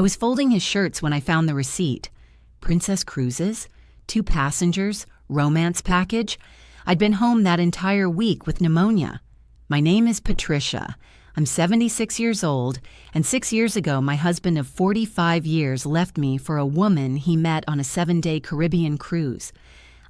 I was folding his shirts when I found the receipt. Princess Cruises, 2 passengers, romance package. I'd been home that entire week with pneumonia. My name is Patricia. I'm 76 years old, and 6 years ago my husband of 45 years left me for a woman he met on a 7-day Caribbean cruise.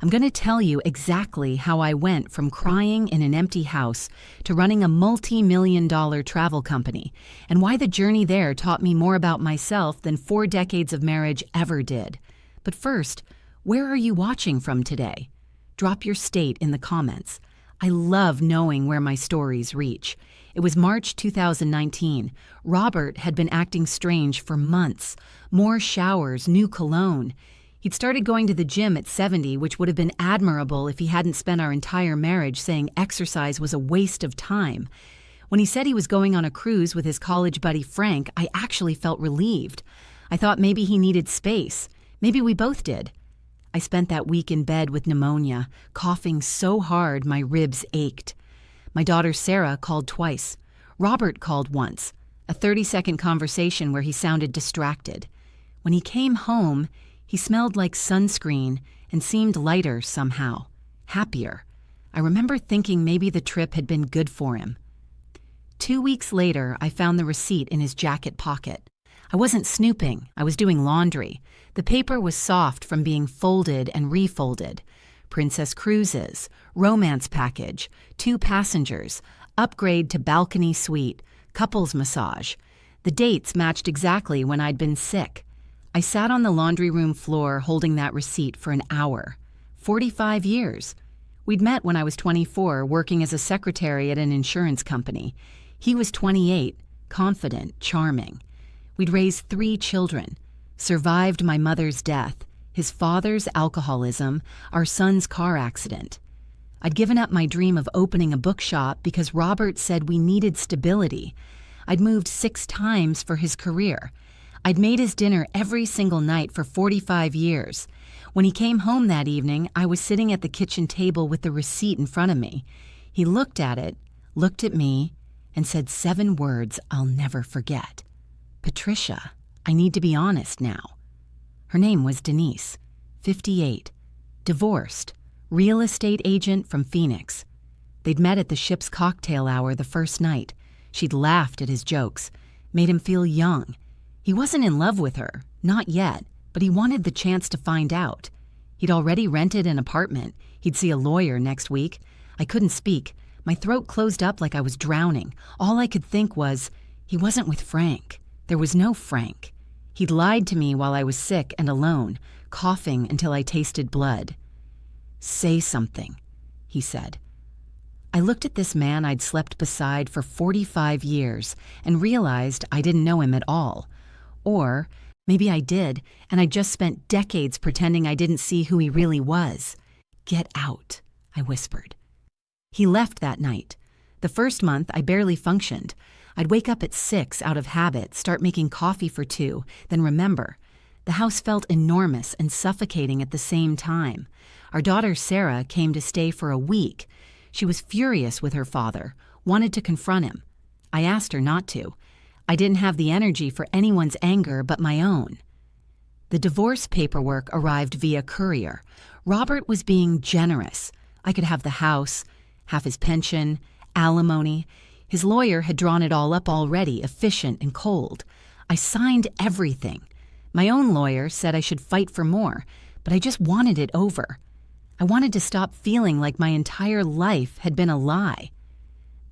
I'm going to tell you exactly how I went from crying in an empty house to running a multi-million-dollar travel company, and why the journey there taught me more about myself than 4 decades of marriage ever did. But first, where are you watching from today? Drop your state in the comments. I love knowing where my stories reach. It was March 2019. Robert had been acting strange for months. More showers, new cologne. He'd started going to the gym at 70, which would have been admirable if he hadn't spent our entire marriage saying exercise was a waste of time. When he said he was going on a cruise with his college buddy Frank, I actually felt relieved. I thought maybe he needed space. Maybe we both did. I spent that week in bed with pneumonia, coughing so hard my ribs ached. My daughter Sarah called twice. Robert called once, a 30-second conversation where he sounded distracted. When he came home, he smelled like sunscreen and seemed lighter somehow, happier. I remember thinking maybe the trip had been good for him. 2 weeks later, I found the receipt in his jacket pocket. I wasn't snooping, I was doing laundry. The paper was soft from being folded and refolded. Princess Cruises, romance package, 2 passengers, upgrade to balcony suite, couples massage. The dates matched exactly when I'd been sick. I sat on the laundry room floor holding that receipt for an hour. 45 years. We'd met when I was 24, working as a secretary at an insurance company. He was 28, confident, charming. We'd raised 3 children, survived my mother's death, his father's alcoholism, our son's car accident. I'd given up my dream of opening a bookshop because Robert said we needed stability. I'd moved 6 times for his career. I'd made his dinner every single night for 45 years. When he came home that evening, I was sitting at the kitchen table with the receipt in front of me. He looked at it, looked at me, and said 7 words I'll never forget. Patricia, I need to be honest now. Her name was Denise, 58, divorced, real estate agent from Phoenix. They'd met at the ship's cocktail hour the first night. She'd laughed at his jokes, made him feel young. He wasn't in love with her, not yet, but he wanted the chance to find out. He'd already rented an apartment. He'd see a lawyer next week. I couldn't speak. My throat closed up like I was drowning. All I could think was, he wasn't with Frank. There was no Frank. He'd lied to me while I was sick and alone, coughing until I tasted blood. "Say something," he said. I looked at this man I'd slept beside for 45 years and realized I didn't know him at all. Or maybe I did, and I just spent decades pretending I didn't see who he really was. "Get out," I whispered. He left that night. The first month, I barely functioned. I'd wake up at 6 out of habit, start making coffee for 2, then remember. The house felt enormous and suffocating at the same time. Our daughter Sarah came to stay for a week. She was furious with her father, wanted to confront him. I asked her not to. I didn't have the energy for anyone's anger but my own. The divorce paperwork arrived via courier. Robert was being generous. I could have the house, half his pension, alimony. His lawyer had drawn it all up already, efficient and cold. I signed everything. My own lawyer said I should fight for more, but I just wanted it over. I wanted to stop feeling like my entire life had been a lie.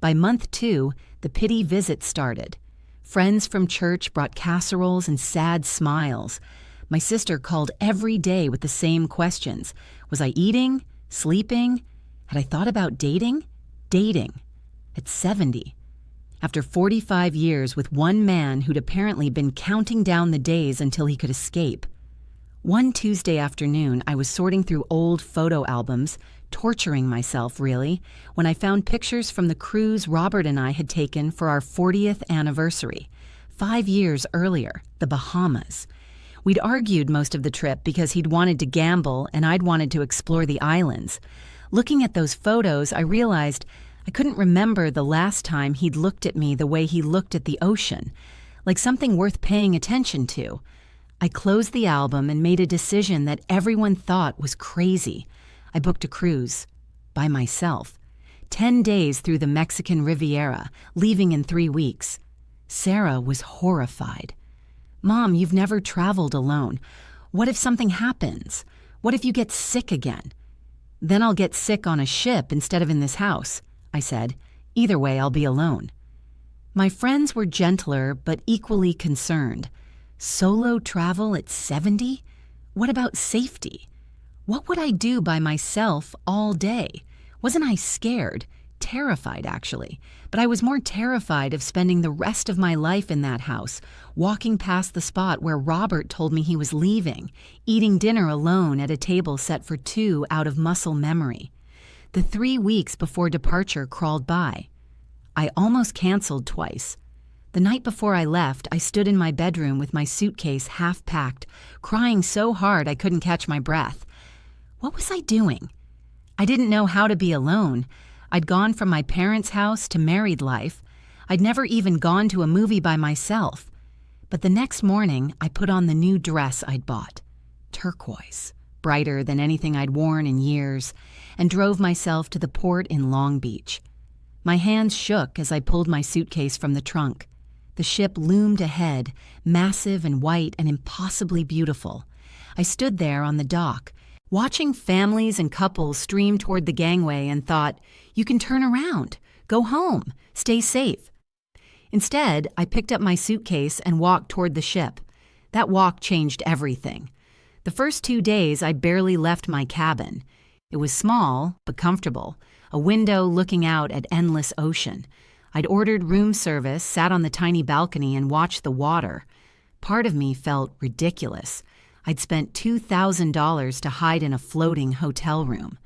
By month 2, the pity visits started. Friends from church brought casseroles and sad smiles. My sister called every day with the same questions. Was I eating? Sleeping? Had I thought about dating? Dating. At 70. After 45 years with one man who'd apparently been counting down the days until he could escape. One Tuesday afternoon, I was sorting through old photo albums, torturing myself, really, when I found pictures from the cruise Robert and I had taken for our 40th anniversary, 5 years earlier, the Bahamas. We'd argued most of the trip because he'd wanted to gamble and I'd wanted to explore the islands. Looking at those photos, I realized I couldn't remember the last time he'd looked at me the way he looked at the ocean, like something worth paying attention to. I closed the album and made a decision that everyone thought was crazy. I booked a cruise. By myself. 10 days through the Mexican Riviera, leaving in 3 weeks. Sarah was horrified. "Mom, you've never traveled alone. What if something happens? What if you get sick again?" "Then I'll get sick on a ship instead of in this house," I said. "Either way, I'll be alone." My friends were gentler but equally concerned. Solo travel at 70? What about safety? What would I do by myself all day? Wasn't I scared? Terrified, actually. But I was more terrified of spending the rest of my life in that house, walking past the spot where Robert told me he was leaving, eating dinner alone at a table set for 2 out of muscle memory. The 3 weeks before departure crawled by. I almost canceled twice. The night before I left, I stood in my bedroom with my suitcase half packed, crying so hard I couldn't catch my breath. What was I doing? I didn't know how to be alone. I'd gone from my parents' house to married life. I'd never even gone to a movie by myself. But the next morning, I put on the new dress I'd bought. Turquoise, brighter than anything I'd worn in years, and drove myself to the port in Long Beach. My hands shook as I pulled my suitcase from the trunk. The ship loomed ahead, massive and white and impossibly beautiful. I stood there on the dock, watching families and couples stream toward the gangway and thought, you can turn around, go home, stay safe. Instead, I picked up my suitcase and walked toward the ship. That walk changed everything. The first 2 days, I barely left my cabin. It was small, but comfortable, a window looking out at endless ocean. I'd ordered room service, sat on the tiny balcony, and watched the water. Part of me felt ridiculous. I'd spent $2,000 to hide in a floating hotel room.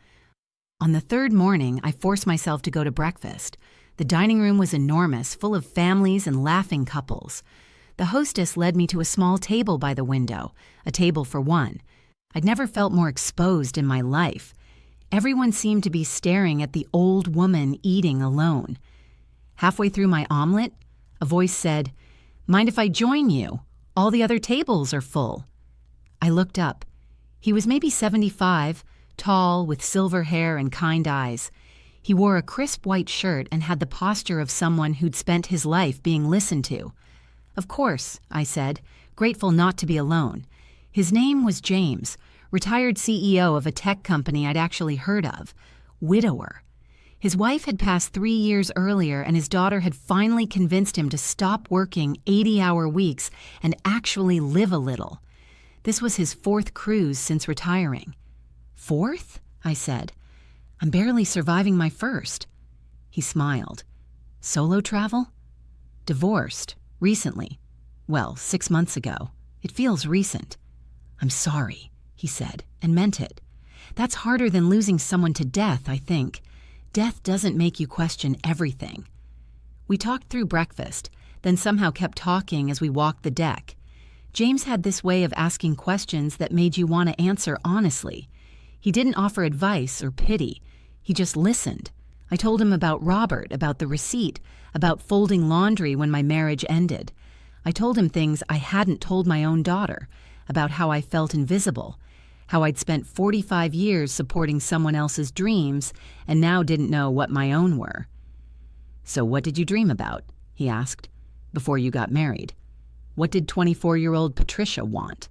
On the 3rd morning, I forced myself to go to breakfast. The dining room was enormous, full of families and laughing couples. The hostess led me to a small table by the window, a table for one. I'd never felt more exposed in my life. Everyone seemed to be staring at the old woman eating alone. Halfway through my omelet, a voice said, "Mind if I join you? All the other tables are full." I looked up. He was maybe 75, tall, with silver hair and kind eyes. He wore a crisp white shirt and had the posture of someone who'd spent his life being listened to. "Of course," I said, grateful not to be alone. His name was James, retired CEO of a tech company I'd actually heard of. Widower. His wife had passed 3 years earlier, and his daughter had finally convinced him to stop working 80-hour weeks and actually live a little. This was his 4th cruise since retiring. 4th? I said. I'm barely surviving my 1st. He smiled. Solo travel? Divorced. Recently. Well, 6 months ago. It feels recent. I'm sorry, he said, and meant it. That's harder than losing someone to death, I think. Death doesn't make you question everything. We talked through breakfast, then somehow kept talking as we walked the deck. James had this way of asking questions that made you want to answer honestly. He didn't offer advice or pity. He just listened. I told him about Robert, about the receipt, about folding laundry when my marriage ended. I told him things I hadn't told my own daughter, about how I felt invisible, how I'd spent 45 years supporting someone else's dreams and now didn't know what my own were. So what did you dream about? He asked. Before you got married. What did 24-year-old Patricia want?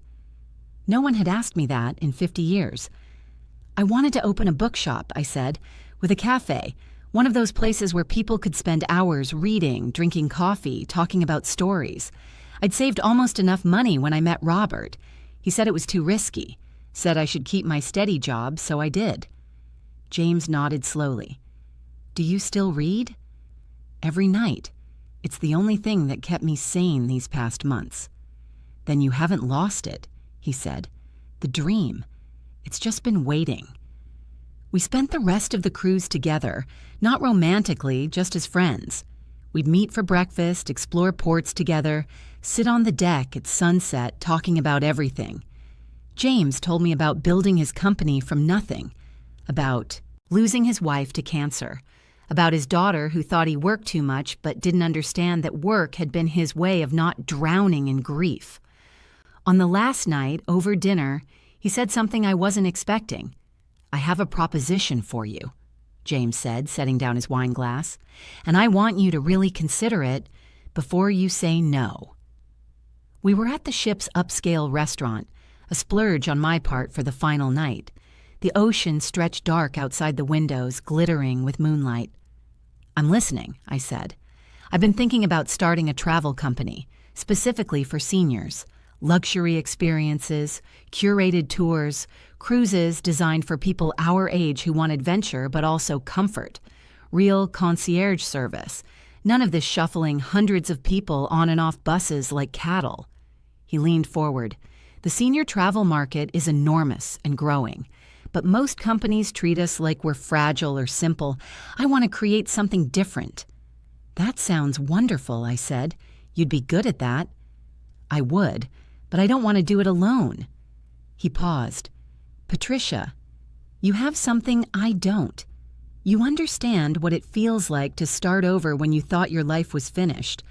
No one had asked me that in 50 years. I wanted to open a bookshop, I said, with a cafe, one of those places where people could spend hours reading, drinking coffee, talking about stories. I'd saved almost enough money when I met Robert. He said it was too risky, said I should keep my steady job, so I did. James nodded slowly. Do you still read? Every night. It's the only thing that kept me sane these past months. Then you haven't lost it, he said. The dream. It's just been waiting. We spent the rest of the cruise together, not romantically, just as friends. We'd meet for breakfast, explore ports together, sit on the deck at sunset talking about everything. James told me about building his company from nothing, about losing his wife to cancer, about his daughter who thought he worked too much but didn't understand that work had been his way of not drowning in grief. On the last night, over dinner, he said something I wasn't expecting. "I have a proposition for you," James said, setting down his wine glass, "and I want you to really consider it before you say no." We were at the ship's upscale restaurant, a splurge on my part for the final night. The ocean stretched dark outside the windows, glittering with moonlight. "I'm listening," I said. "I've been thinking about starting a travel company, specifically for seniors. Luxury experiences, curated tours, cruises designed for people our age who want adventure but also comfort. Real concierge service. None of this shuffling hundreds of people on and off buses like cattle." He leaned forward. "The senior travel market is enormous and growing, but most companies treat us like we're fragile or simple. I want to create something different." "That sounds wonderful," I said. "You'd be good at that." "I would, but I don't want to do it alone." He paused. "Patricia, you have something I don't. You understand what it feels like to start over when you thought your life was finished.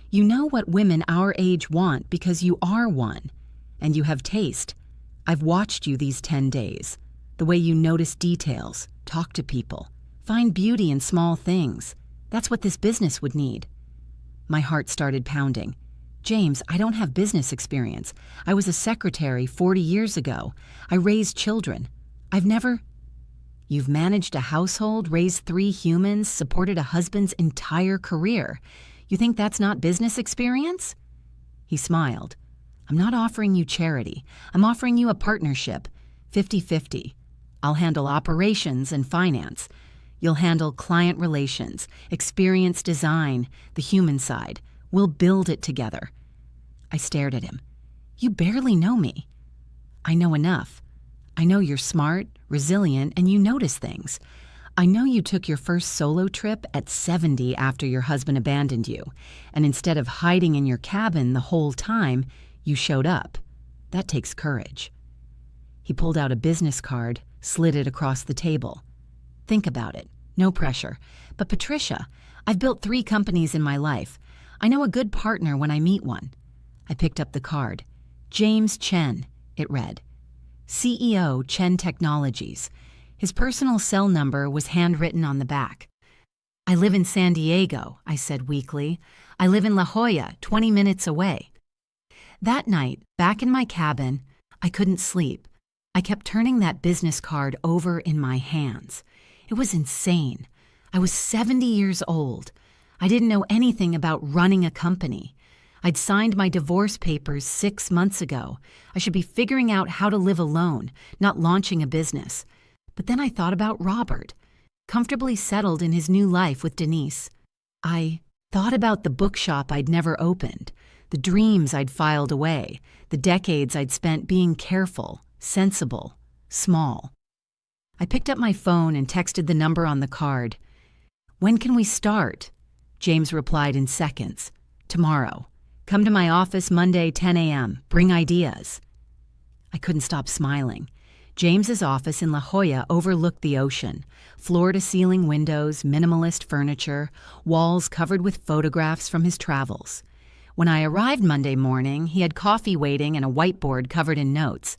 You know what women our age want because you are one. And you have taste. I've watched you these 10 days. The way you notice details, talk to people, find beauty in small things. That's what this business would need." My heart started pounding. "James, I don't have business experience. I was a secretary 40 years ago. I raised children. I've never—" "You've managed a household, raised 3 humans, supported a husband's entire career. You think that's not business experience?" He smiled. "I'm not offering you charity. I'm offering you a partnership, 50-50. I'll handle operations and finance. You'll handle client relations, experience design, the human side. We'll build it together." I stared at him. "You barely know me." "I know enough. I know you're smart, resilient, and you notice things. I know you took your first solo trip at 70 after your husband abandoned you, and instead of hiding in your cabin the whole time, you showed up. That takes courage." He pulled out a business card, slid it across the table. "Think about it. No pressure. But Patricia, I've built 3 companies in my life. I know a good partner when I meet one." I picked up the card. "James Chen," it read. "CEO, Chen Technologies." His personal cell number was handwritten on the back. "I live in San Diego," I said weakly. "I live in La Jolla, 20 minutes away." That night, back in my cabin, I couldn't sleep. I kept turning that business card over in my hands. It was insane. I was 70 years old. I didn't know anything about running a company. I'd signed my divorce papers 6 months ago. I should be figuring out how to live alone, not launching a business. But then I thought about Robert, comfortably settled in his new life with Denise. I thought about the bookshop I'd never opened, the dreams I'd filed away, the decades I'd spent being careful, sensible, small. I picked up my phone and texted the number on the card. "When can we start?" James replied in seconds. "Tomorrow. Come to my office Monday, 10 a.m. Bring ideas." I couldn't stop smiling. James's office in La Jolla overlooked the ocean. Floor-to-ceiling windows, minimalist furniture, walls covered with photographs from his travels. When I arrived Monday morning, he had coffee waiting and a whiteboard covered in notes.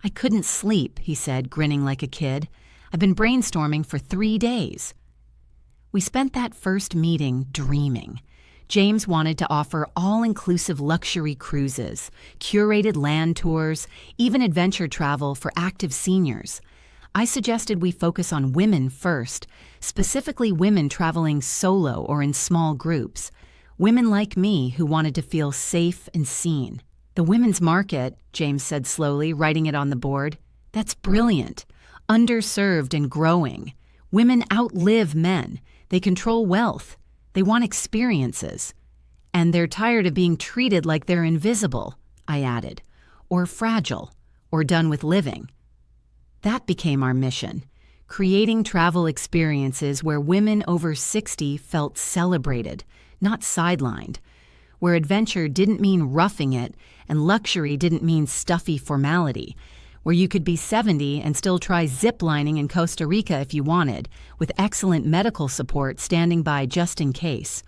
"I couldn't sleep," he said, grinning like a kid. "I've been brainstorming for 3 days." We spent that first meeting dreaming. James wanted to offer all-inclusive luxury cruises, curated land tours, even adventure travel for active seniors. I suggested we focus on women first, specifically women traveling solo or in small groups, women like me who wanted to feel safe and seen. "The women's market," James said slowly, writing it on the board, "that's brilliant. Underserved and growing. Women outlive men. They control wealth. They want experiences. And they're tired of being treated like they're invisible," I added, "or fragile, or done with living." That became our mission, creating travel experiences where women over 60 felt celebrated, not sidelined, where adventure didn't mean roughing it and luxury didn't mean stuffy formality, where you could be 70 and still try ziplining in Costa Rica if you wanted, with excellent medical support standing by just in case.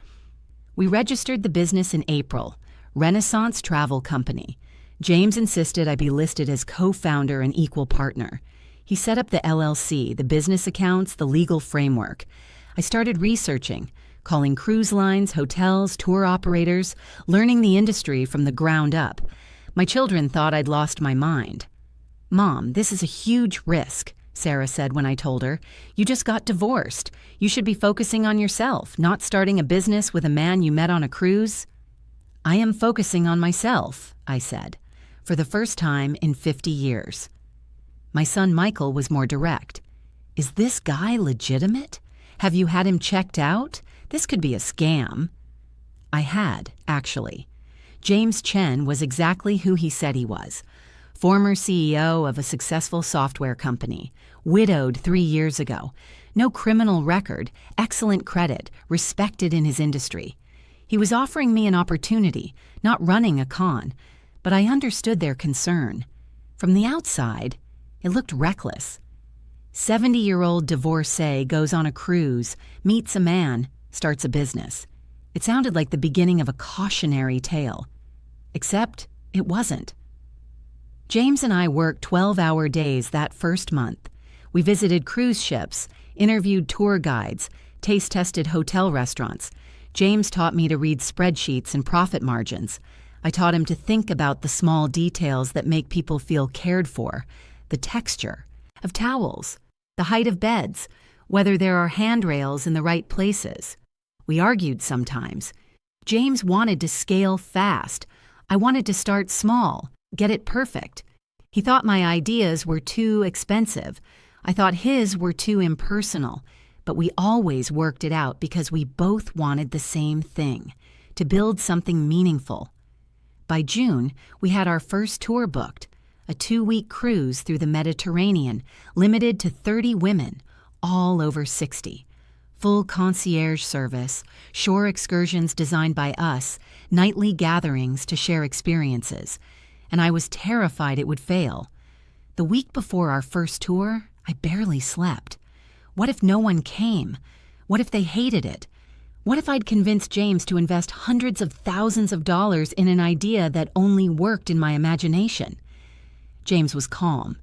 We registered the business in April, Renaissance Travel Company. James insisted I be listed as co-founder and equal partner. He set up the LLC, the business accounts, the legal framework. I started researching, calling cruise lines, hotels, tour operators, learning the industry from the ground up. My children thought I'd lost my mind. "Mom, this is a huge risk," Sarah said when I told her. "You just got divorced. You should be focusing on yourself, not starting a business with a man you met on a cruise." "I am focusing on myself," I said, for the first time in 50 years. My son Michael was more direct. "Is this guy legitimate? Have you had him checked out? This could be a scam." I had, actually. James Chen was exactly who he said he was. Former CEO of a successful software company, widowed 3 years ago, no criminal record, excellent credit, respected in his industry. He was offering me an opportunity, not running a con, but I understood their concern. From the outside, it looked reckless. 70-year-old divorcee goes on a cruise, meets a man, starts a business. It sounded like the beginning of a cautionary tale. Except it wasn't. James and I worked 12-hour days that first month. We visited cruise ships, interviewed tour guides, taste-tested hotel restaurants. James taught me to read spreadsheets and profit margins. I taught him to think about the small details that make people feel cared for, the texture of towels, the height of beds, whether there are handrails in the right places. We argued sometimes. James wanted to scale fast. I wanted to start small, get it perfect. He thought my ideas were too expensive. I thought his were too impersonal. But we always worked it out because we both wanted the same thing, to build something meaningful. By June, we had our first tour booked, a 2-week cruise through the Mediterranean, limited to 30 women, all over 60. Full concierge service, shore excursions designed by us, nightly gatherings to share experiences. And I was terrified it would fail. The week before our first tour, I barely slept. What if no one came? What if they hated it? What if I'd convinced James to invest hundreds of thousands of dollars in an idea that only worked in my imagination? James was calm.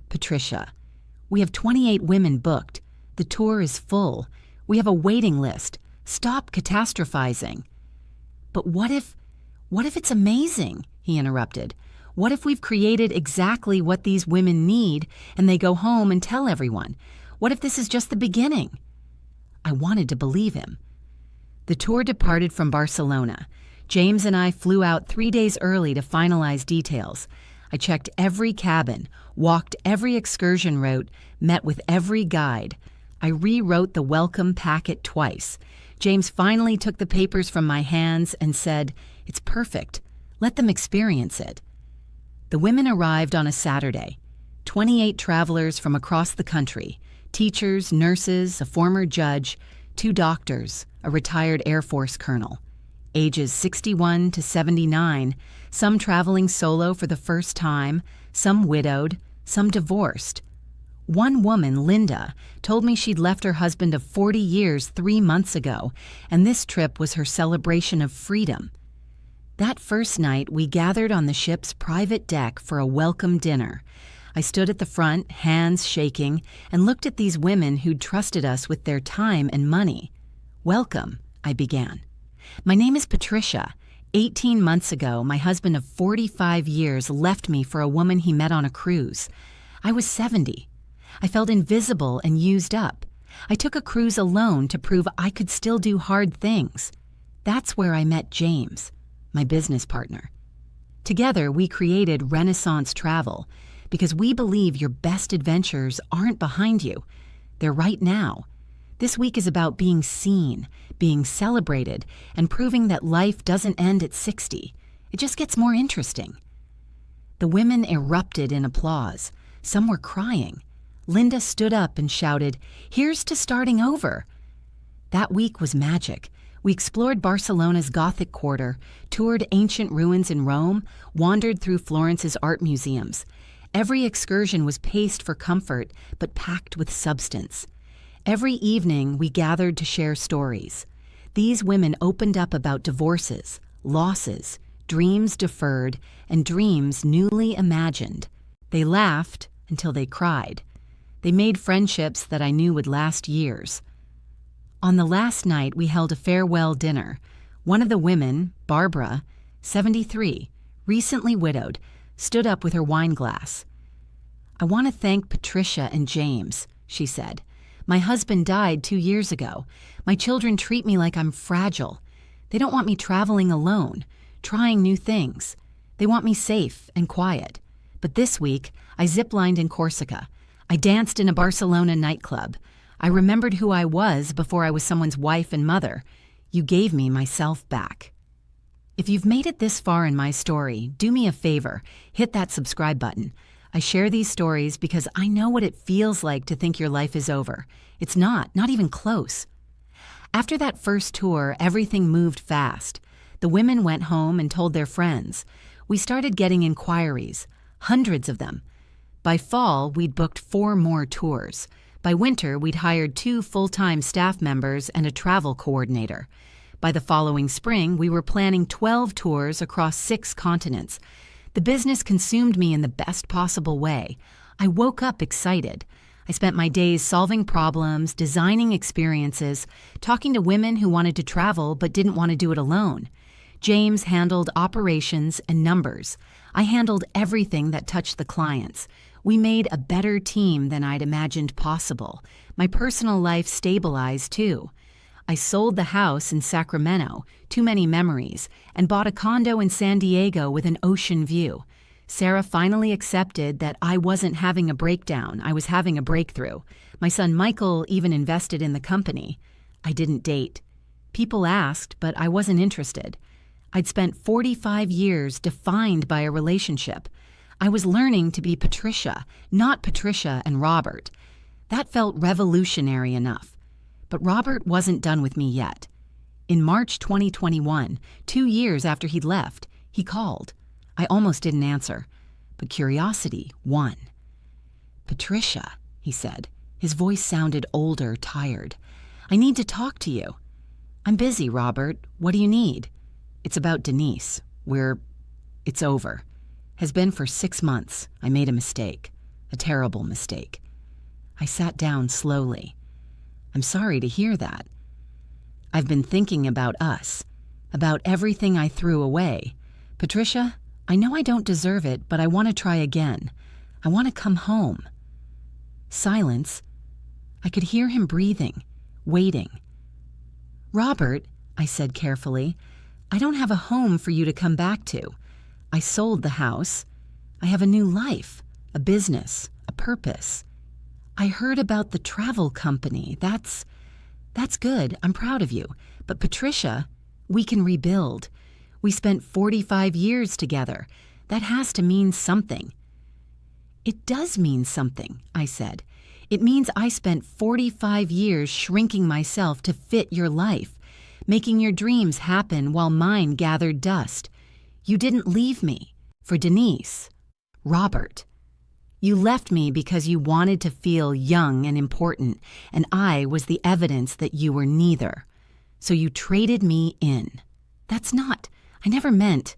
"Patricia, we have 28 women booked. The tour is full. We have a waiting list. Stop catastrophizing." "But what if it's amazing?" he interrupted. "What if we've created exactly what these women need and they go home and tell everyone? What if this is just the beginning?" I wanted to believe him. The tour departed from Barcelona. James and I flew out 3 days early to finalize details. I checked every cabin, walked every excursion route, met with every guide. I rewrote the welcome packet twice. James finally took the papers from my hands and said, "It's perfect. Let them experience it." The women arrived on a Saturday. 28 travelers from across the country, teachers, nurses, a former judge, 2 doctors, a retired Air Force colonel. Ages 61 to 79, some traveling solo for the first time, some widowed, some divorced. One woman, Linda, told me she'd left her husband of 40 years 3 months ago, and this trip was her celebration of freedom. That first night, we gathered on the ship's private deck for a welcome dinner. I stood at the front, hands shaking, and looked at these women who'd trusted us with their time and money. "Welcome," I began. "My name is Patricia. 18 months ago, my husband of 45 years left me for a woman he met on a cruise. I was 70. I felt invisible and used up. I took a cruise alone to prove I could still do hard things. That's where I met James, my business partner. Together, we created Renaissance Travel because we believe your best adventures aren't behind you. They're right now. This week is about being seen, being celebrated, and proving that life doesn't end at 60. It just gets more interesting." The women erupted in applause. Some were crying. Linda stood up and shouted, "Here's to starting over." That week was magic. We explored Barcelona's Gothic quarter, toured ancient ruins in Rome, wandered through Florence's art museums. Every excursion was paced for comfort, but packed with substance. Every evening, we gathered to share stories. These women opened up about divorces, losses, dreams deferred, and dreams newly imagined. They laughed until they cried. They made friendships that I knew would last years. On the last night, we held a farewell dinner. One of the women, Barbara, 73, recently widowed, stood up with her wine glass. "I want to thank Patricia and James," she said. "My husband died 2 years ago. My children treat me like I'm fragile. They don't want me traveling alone, trying new things. They want me safe and quiet. But this week, I ziplined in Corsica. I danced in a Barcelona nightclub. I remembered who I was before I was someone's wife and mother. You gave me myself back." If you've made it this far in my story, do me a favor, hit that subscribe button. I share these stories because I know what it feels like to think your life is over. It's not even close. After that first tour, everything moved fast. The women went home and told their friends. We started getting inquiries, hundreds of them. By fall, we'd booked 4 more tours. By winter, we'd hired 2 full-time staff members and a travel coordinator. By the following spring, we were planning 12 tours across 6 continents. The business consumed me in the best possible way. I woke up excited. I spent my days solving problems, designing experiences, talking to women who wanted to travel but didn't want to do it alone. James handled operations and numbers. I handled everything that touched the clients. We made a better team than I'd imagined possible. My personal life stabilized, too. I sold the house in Sacramento, too many memories, and bought a condo in San Diego with an ocean view. Sarah finally accepted that I wasn't having a breakdown, I was having a breakthrough. My son Michael even invested in the company. I didn't date. People asked, but I wasn't interested. I'd spent 45 years defined by a relationship. I was learning to be Patricia, not Patricia and Robert. That felt revolutionary enough. But Robert wasn't done with me yet. In March 2021, 2 years after he'd left, he called. I almost didn't answer, but curiosity won. "Patricia," he said. His voice sounded older, tired. "I need to talk to you." "I'm busy, Robert. What do you need?" "It's about Denise. It's over. Has been for 6 months. I made a mistake. A terrible mistake." I sat down slowly. "I'm sorry to hear that. I've been thinking about us, about everything I threw away. Patricia, I know I don't deserve it, but I want to try again. I want to come home." Silence. I could hear him breathing, waiting. "Robert," I said carefully, "I don't have a home for you to come back to. I sold the house. I have a new life, a business, a purpose. I heard about the travel company. That's good. I'm proud of you. But Patricia, we can rebuild. We spent 45 years together. That has to mean something." "It does mean something," I said. "It means I spent 45 years shrinking myself to fit your life, making your dreams happen while mine gathered dust. You didn't leave me for Denise. Robert. You left me because you wanted to feel young and important, and I was the evidence that you were neither. So you traded me in. I never meant.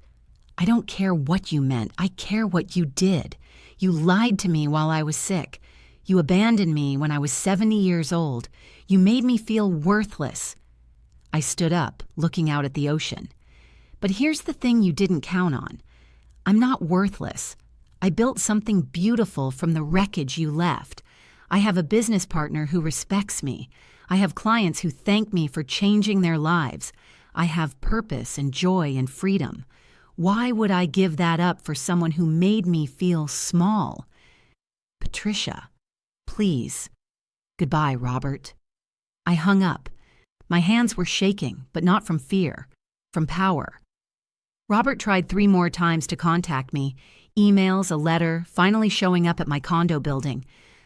I don't care what you meant. I care what you did. You lied to me while I was sick. You abandoned me when I was 70 years old. You made me feel worthless." I stood up, looking out at the ocean. "But here's the thing you didn't count on. I'm not worthless. I built something beautiful from the wreckage you left. I have a business partner who respects me. I have clients who thank me for changing their lives. I have purpose and joy and freedom. Why would I give that up for someone who made me feel small? Patricia, please. Goodbye, Robert." I hung up. My hands were shaking, but not from fear, from power. Robert tried 3 more times to contact me. Emails, a letter, finally showing up at my condo building.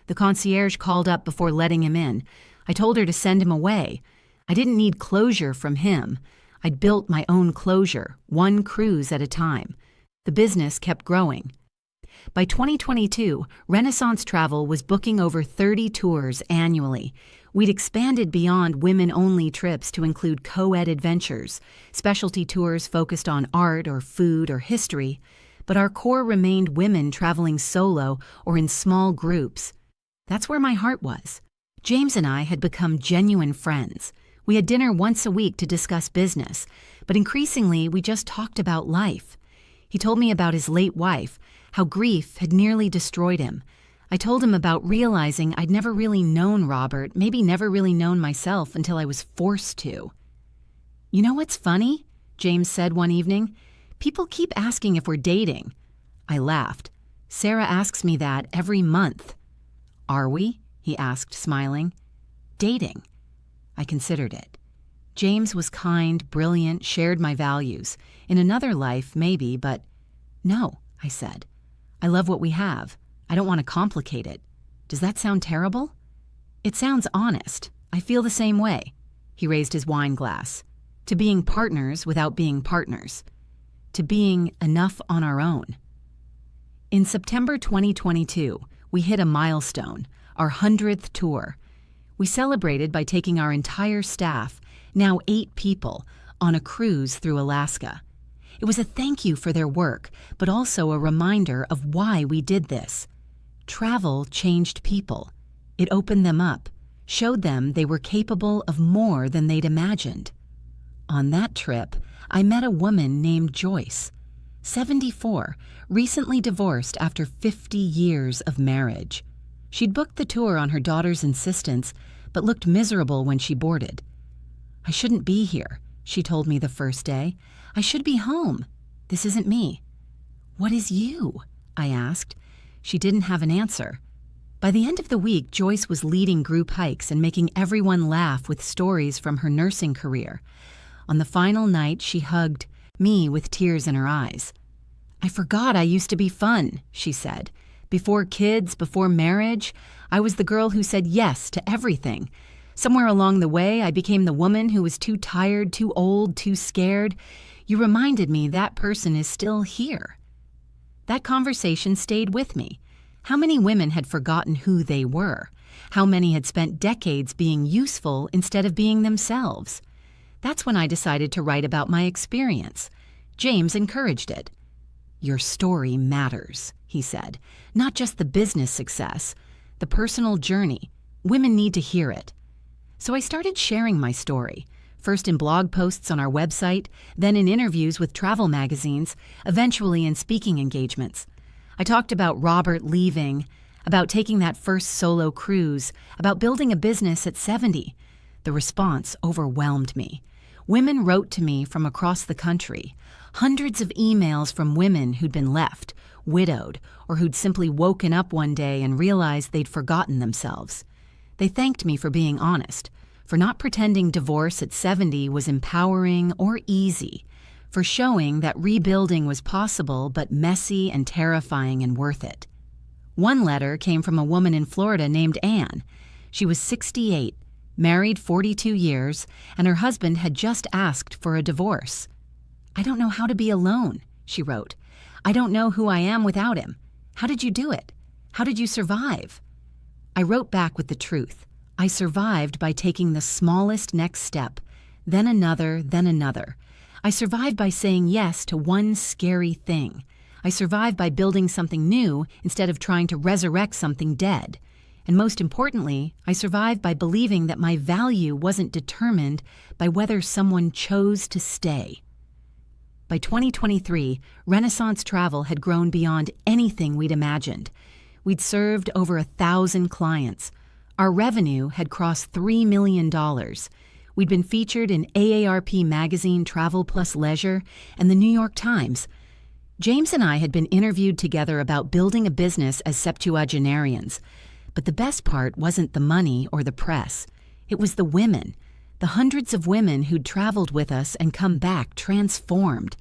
The concierge called up before letting him in. I told her to send him away. I didn't need closure from him. I'd built my own closure, one cruise at a time. The business kept growing. By 2022, Renaissance Travel was booking over 30 tours annually. We'd expanded beyond women-only trips to include co-ed adventures, specialty tours focused on art or food or history, but our core remained women traveling solo or in small groups. That's where my heart was. James and I had become genuine friends. We had dinner once a week to discuss business, but increasingly we just talked about life. He told me about his late wife, how grief had nearly destroyed him. I told him about realizing I'd never really known Robert, maybe never really known myself until I was forced to. "You know what's funny?" James said one evening. "People keep asking if we're dating." I laughed. "Sarah asks me that every month." "Are we?" he asked, smiling. "Dating." I considered it. James was kind, brilliant, shared my values. In another life, maybe, but no, I said. I love what we have. I don't want to complicate it. Does that sound terrible? It sounds honest. I feel the same way. He raised his wine glass. To being partners without being partners. To being enough on our own. In September 2022, we hit a milestone, our 100th tour. We celebrated by taking our entire staff, now 8 people, on a cruise through Alaska. It was a thank you for their work, but also a reminder of why we did this. Travel changed people. It opened them up, showed them they were capable of more than they'd imagined. On that trip, I met a woman named Joyce, 74, recently divorced after 50 years of marriage. She'd booked the tour on her daughter's insistence, but looked miserable when she boarded. "I shouldn't be here," she told me the first day. "I should be home. This isn't me." "What is you?" I asked. She didn't have an answer. By the end of the week, Joyce was leading group hikes and making everyone laugh with stories from her nursing career. On the final night, she hugged me with tears in her eyes. "I forgot I used to be fun," she said. "Before kids, before marriage, I was the girl who said yes to everything. Somewhere along the way, I became the woman who was too tired, too old, too scared. You reminded me that person is still here." That conversation stayed with me. How many women had forgotten who they were? How many had spent decades being useful instead of being themselves? That's when I decided to write about my experience. James encouraged it. "Your story matters," he said. "Not just the business success, the personal journey. Women need to hear it." So I started sharing my story, first in blog posts on our website, then in interviews with travel magazines, eventually in speaking engagements. I talked about Robert leaving, about taking that first solo cruise, about building a business at 70. The response overwhelmed me. Women wrote to me from across the country, hundreds of emails from women who'd been left, widowed, or who'd simply woken up one day and realized they'd forgotten themselves. They thanked me for being honest, for not pretending divorce at 70 was empowering or easy, for showing that rebuilding was possible but messy and terrifying and worth it. One letter came from a woman in Florida named Anne. She was 68, married 42 years, and her husband had just asked for a divorce. "I don't know how to be alone," she wrote. "I don't know who I am without him. How did you do it? How did you survive?" I wrote back with the truth. I survived by taking the smallest next step, then another, then another. I survived by saying yes to one scary thing. I survived by building something new instead of trying to resurrect something dead. And most importantly, I survived by believing that my value wasn't determined by whether someone chose to stay. By 2023, Renaissance Travel had grown beyond anything we'd imagined. We'd served over 1,000 clients. Our revenue had crossed $3 million. We'd been featured in AARP Magazine Travel Plus Leisure and the New York Times. James and I had been interviewed together about building a business as septuagenarians. But the best part wasn't the money or the press. It was the women, the hundreds of women who'd traveled with us and come back transformed.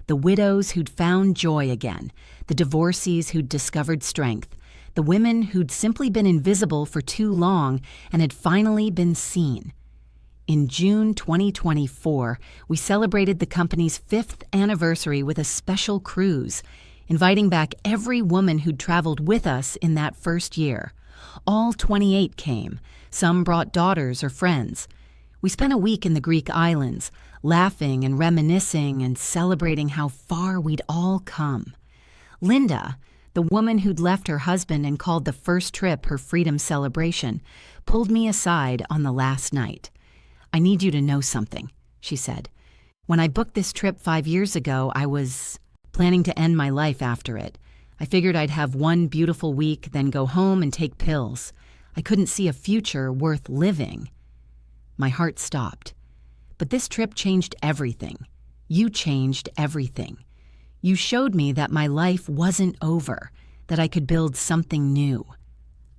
The widows who'd found joy again, the divorcees who'd discovered strength, the women who'd simply been invisible for too long and had finally been seen. In June 2024, we celebrated the company's 5th anniversary with a special cruise. inviting back every woman who'd traveled with us in that first year. All 28 came. Some brought daughters or friends. We spent a week in the Greek islands, laughing and reminiscing and celebrating how far we'd all come. Linda, the woman who'd left her husband and called the first trip her freedom celebration, pulled me aside on the last night. "I need you to know something," she said. "When I booked this trip 5 years ago, I was planning to end my life after it. I figured I'd have one beautiful week, then go home and take pills. I couldn't see a future worth living." My heart stopped. "But this trip changed everything. You changed everything. You showed me that my life wasn't over, that I could build something new."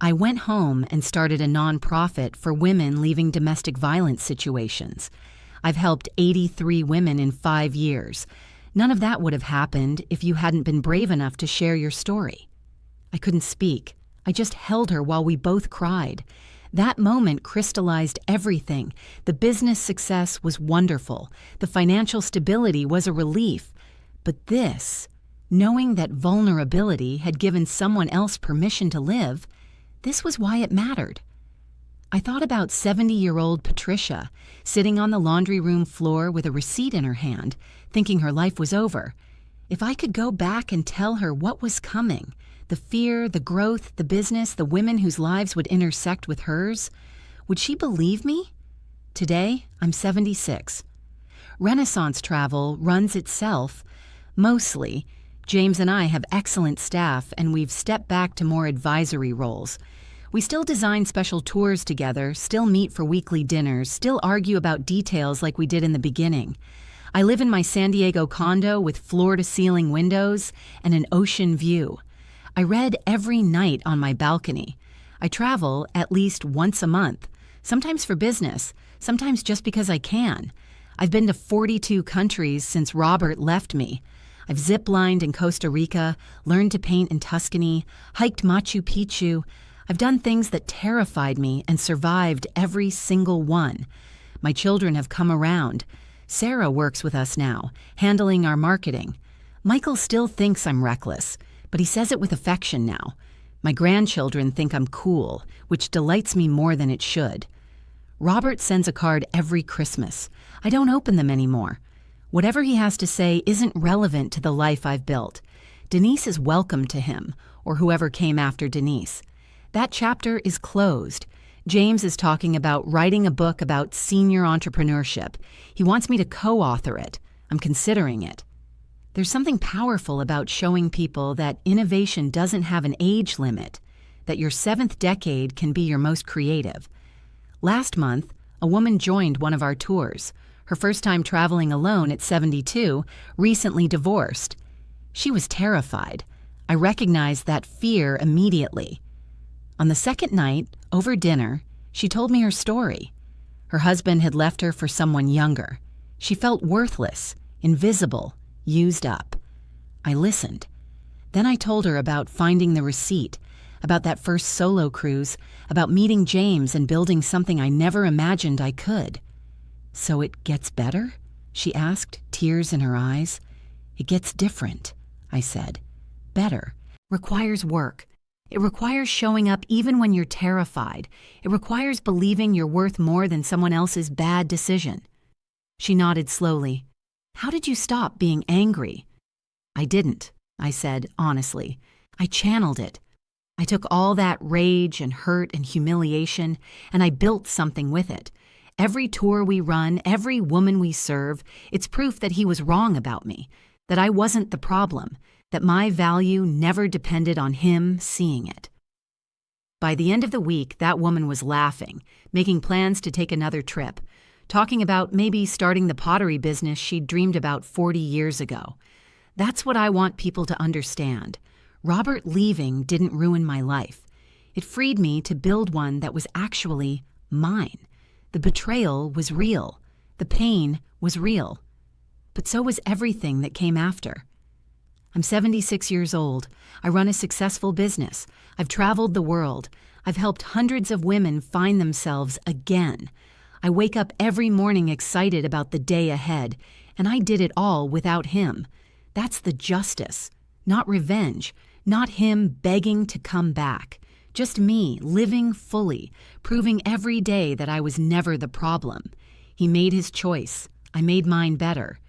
I went home and started a nonprofit for women leaving domestic violence situations. I've helped 83 women in 5 years. None of that would have happened if you hadn't been brave enough to share your story. I couldn't speak. I just held her while we both cried. That moment crystallized everything. The business success was wonderful. The financial stability was a relief. But this, knowing that vulnerability had given someone else permission to live, this was why it mattered. I thought about 70-year-old Patricia, sitting on the laundry room floor with a receipt in her hand, thinking her life was over. If I could go back and tell her what was coming, the fear, the growth, the business, the women whose lives would intersect with hers, would she believe me? Today, I'm 76. Renaissance travel runs itself. Mostly, James and I have excellent staff, and we've stepped back to more advisory roles. We still design special tours together, still meet for weekly dinners, still argue about details like we did in the beginning. I live in my San Diego condo with floor-to-ceiling windows and an ocean view. I read every night on my balcony. I travel at least once a month, sometimes for business, sometimes just because I can. I've been to 42 countries since Robert left me. I've zip-lined in Costa Rica, learned to paint in Tuscany, hiked Machu Picchu. I've done things that terrified me and survived every single one. My children have come around. Sarah works with us now, handling our marketing. Michael still thinks I'm reckless, but he says it with affection now. My grandchildren think I'm cool, which delights me more than it should. Robert sends a card every Christmas. I don't open them anymore. Whatever he has to say isn't relevant to the life I've built. Denise is welcome to him, or whoever came after Denise. That chapter is closed. James is talking about writing a book about senior entrepreneurship. He wants me to co-author it. I'm considering it. There's something powerful about showing people that innovation doesn't have an age limit, that your 7th decade can be your most creative. Last month, a woman joined one of our tours. Her first time traveling alone at 72, recently divorced. She was terrified. I recognized that fear immediately. On the second night, over dinner, she told me her story. Her husband had left her for someone younger. She felt worthless, invisible, used up. I listened. Then I told her about finding the receipt, about that first solo cruise, about meeting James and building something I never imagined I could. "So it gets better?" she asked, tears in her eyes. "It gets different," I said. "Better. Requires work. It requires showing up even when you're terrified. It requires believing you're worth more than someone else's bad decision." She nodded slowly. "How did you stop being angry?" "I didn't," I said honestly. "I channeled it. I took all that rage and hurt and humiliation, and I built something with it. Every tour we run, every woman we serve, it's proof that he was wrong about me, that I wasn't the problem, that my value never depended on him seeing it." By the end of the week, that woman was laughing, making plans to take another trip, talking about maybe starting the pottery business she'd dreamed about 40 years ago. That's what I want people to understand. Robert leaving didn't ruin my life. It freed me to build one that was actually mine. The betrayal was real. The pain was real. But so was everything that came after. I'm 76 years old. I run a successful business. I've traveled the world. I've helped hundreds of women find themselves again. I wake up every morning excited about the day ahead, and I did it all without him. That's the justice. Not revenge, not him begging to come back. Just me, living fully, proving every day that I was never the problem. He made his choice. I made mine better.